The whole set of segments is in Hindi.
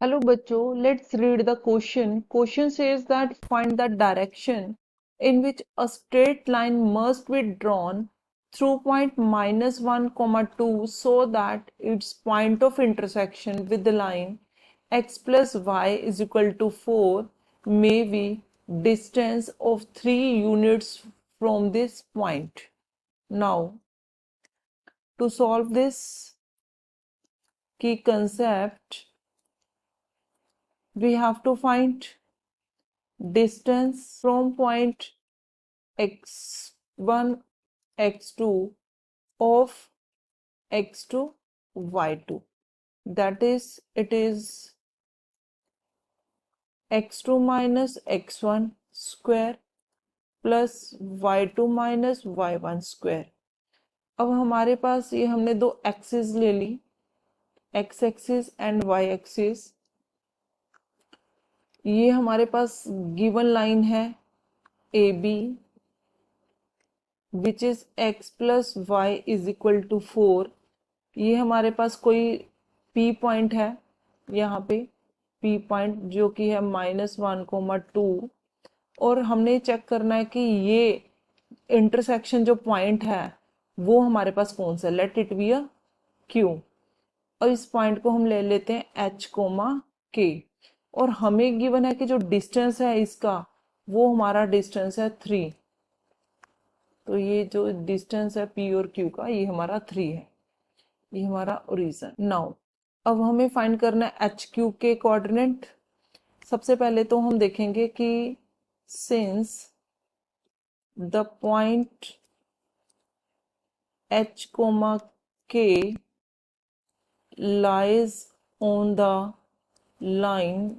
Hello bachcho, let's read the question. Question says that find the direction in which a straight line must be drawn through point -1, 2 so that its point of intersection with the line x plus y is equal to 4 may be distance of 3 units from this point. Now, to solve this key concept, we have to find distance from point x1 x2 of x2 y2, that is it is x2 minus x1 square plus y2 minus y1 square. अब हमारे पास ये हमने दो एक्सिस ले ली, x axis and y axis. ये हमारे पास गिवन लाइन है A B which is x plus y is equal to 4। ये हमारे पास कोई P पॉइंट है, यहाँ पे P पॉइंट जो कि है -1, 2, और हमने चेक करना है कि ये इंटरसेक्शन जो पॉइंट है वो हमारे पास कौन सा है। Let it be a Q, और इस पॉइंट को हम ले लेते हैं H, K, और हमें गिवन है कि जो डिस्टेंस है इसका वो हमारा डिस्टेंस है 3। तो ये जो डिस्टेंस है P और Q का ये हमारा 3 है, ये हमारा ओरिजिन। नाउ अब हमें फाइंड करना है एच क्यू के कोऑर्डिनेट। सबसे पहले तो हम देखेंगे कि since the point H, K lies on the line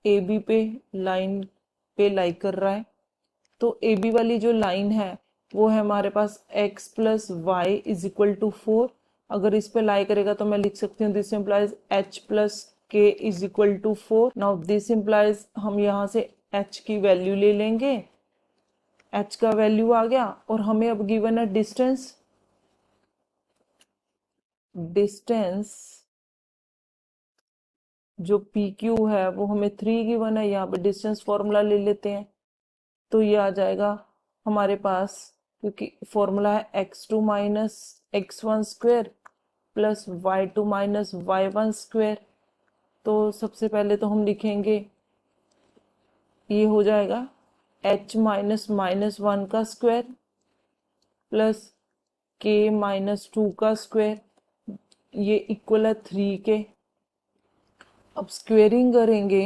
A B पे, लाइन पे लाई कर रहा है, तो ए बी वाली जो लाइन है वो है हमारे पास x plus y is equal to 4। अगर इस पे लाई करेगा तो मैं लिख सकती हूँ this implies h plus k is equal to 4। Now this implies हम यहाँ से h की वैल्यू ले लेंगे, h का वैल्यू आ गया, और हमें अब गिवन है डिस्टेंस। डिस्टेंस जो पी क्यू है वो हमें 3 गिवन है, यहाँ पे डिस्टेंस फॉर्मूला ले लेते हैं तो ये आ जाएगा हमारे पास, क्योंकि फॉर्मूला है x2 minus x1 square plus y2 minus y1 square. तो सबसे पहले तो हम लिखेंगे ये हो जाएगा h माइनस -1 का स्क्वायर प्लस k माइनस 2 का स्क्वायर, ये इक्वल है 3 के। अब स्क्वेयरिंग करेंगे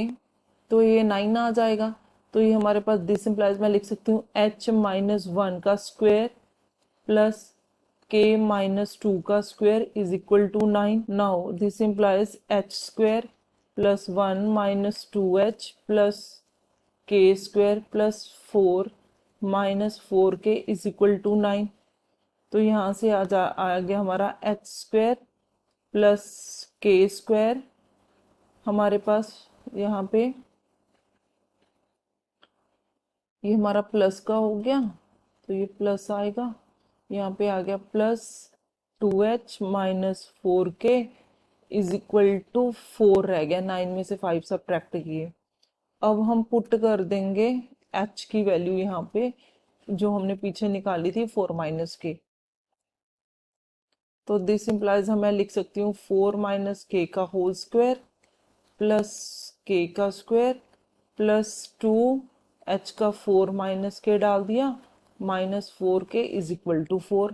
तो ये 9 आ जाएगा। तो ये हमारे पास दिस इम्प्लाइज मैं लिख सकती हूँ h माइनस 1 का स्क्वायर प्लस k माइनस 2 का square is equal to 9। Now this implies h square plus 1 minus 2h plus k square plus 4 minus 4k is equal to 9। तो यहाँ से आ गया हमारा h square plus k square हमारे पास यहाँ पे, ये हमारा प्लस का हो गया तो ये प्लस आएगा, यहाँ पे आ गया plus 2h minus 4k is equal to 4 रह गया, 9 में से 5 सब्ट्रैक्ट किए। अब हम पुट कर देंगे h की वैल्यू यहाँ पे जो हमने पीछे निकाली थी 4 माइनस के। तो दिस इम्प्लाइज मैं लिख सकती हूँ 4 माइनस के का होल स्क्वायर प्लस के का स्क्वायर प्लस 2h का 4 माइनस के डाल दिया minus 4k is equal to 4।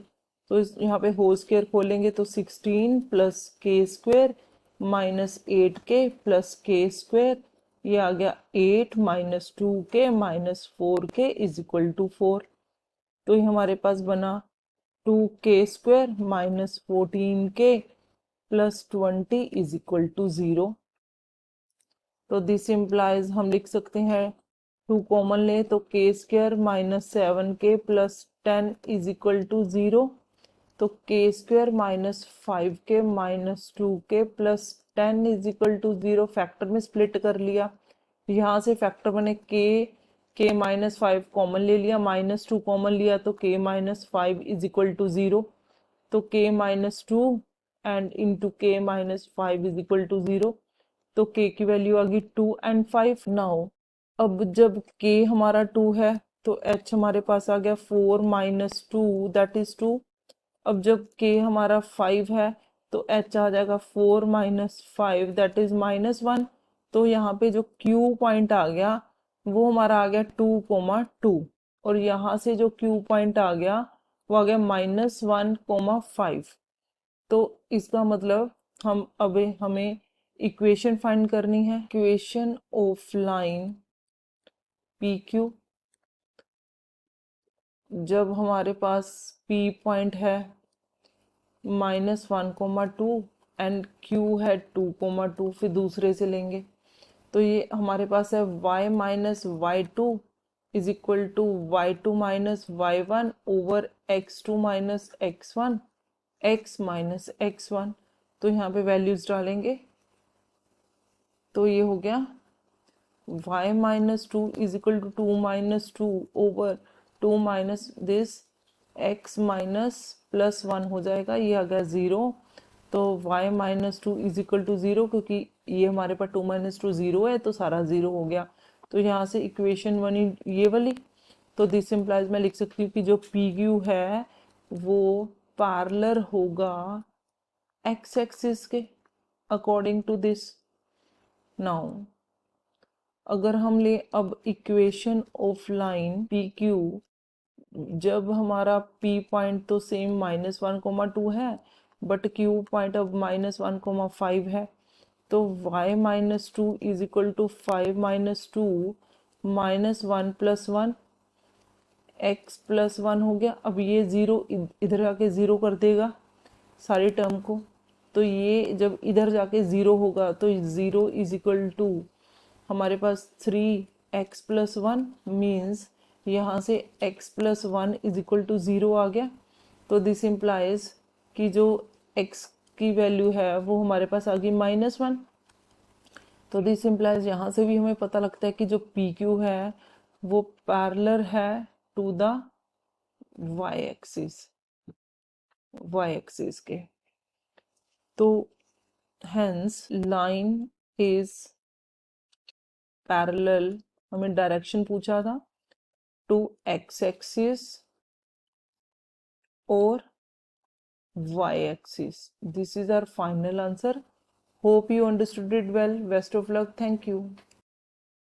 तो इस यहाँ पे होल स्क्वायर खोलेंगे तो 16 plus k square minus 8k plus k square, ये आ गया 8 minus 2k minus 4k is equal to 4। तो ये हमारे पास बना 2k square minus 14k plus 20 is equal to 0। तो दिस इम्प्लाइज हम लिख सकते हैं 2 कॉमन ले तो k square minus 7k plus 10 is equal to 0। तो k square minus 5k minus 2k plus 10 is equal to 0। Factor में स्प्लिट कर लिया, यहाँ से फैक्टर बने k माइनस 5 कॉमन ले लिया, माइनस 2 कॉमन लिया तो k minus 5 is equal to 0। तो k minus 2 and into k minus 5 is equal to 0। तो k की वैल्यू आ गई 2 एंड 5। नाउ अब जब k हमारा 2 है तो h हमारे पास आ गया 4 माइनस 2 दैट इज 2। अब जब k हमारा 5 है तो h आ जाएगा 4 माइनस 5 दैट इज -1। तो यहाँ पे जो q पॉइंट आ गया वो हमारा आ गया 2,2 और यहाँ से जो q पॉइंट आ गया वो आ गया -1,5। तो इसका मतलब हम अब हमें इक्वेशन फाइंड करनी है। Equation of line P Q, जब हमारे पास P पॉइंट है -1,2 एंड Q है 2,2, फिर दूसरे से लेंगे तो ये हमारे पास है y minus y two is equal to y2 minus y1 over x2 minus x1 x minus x1। तो यहाँ पे वैल्यूज डालेंगे तो ये हो गया y minus 2 is equal to 2 minus 2 over 2 minus this x minus plus 1 हो जाएगा, ये आ गया 0। तो y minus 2 is equal to 0 क्योंकि ये हमारे पास 2 माइनस 2 0 है तो सारा 0 हो गया। तो यहाँ से इक्वेशन बनी ये वाली। तो दिस इम्प्लाइज मैं लिख सकती हूँ कि जो पी क्यू है वो पैरेलल होगा एक्स एक्सिस के अकॉर्डिंग टू दिस। नाउ अगर हम ले अब equation of line P Q, जब हमारा P पॉइंट तो सेम -1,2 है बट Q पॉइंट अब -1,5 है तो y minus 2 is equal to 5 minus 2 -1 plus 1 x plus 1 हो गया। अब ये ज़ीरो इधर आके ज़ीरो कर देगा सारी टर्म को, तो ये जब इधर जाके ज़ीरो होगा तो ज़ीरो इज इक्वल टू हमारे पास 3x प्लस 1 मीन्स यहाँ से x plus 1 is equal to 0 आ गया। तो दिस इम्प्लाइज कि जो x की वैल्यू है वो हमारे पास आ गई -1। तो दिस इम्प्लाइज यहाँ से भी हमें पता लगता है कि जो पी क्यू है वो पैरेलल है टू द वाई एक्सिस के। तो हेंस लाइन इज पैरेलल, हमें डायरेक्शन पूछा था, टू एक्स एक्सिस और y axis. This is our final answer. Hope you understood it well. Best of luck. Thank you.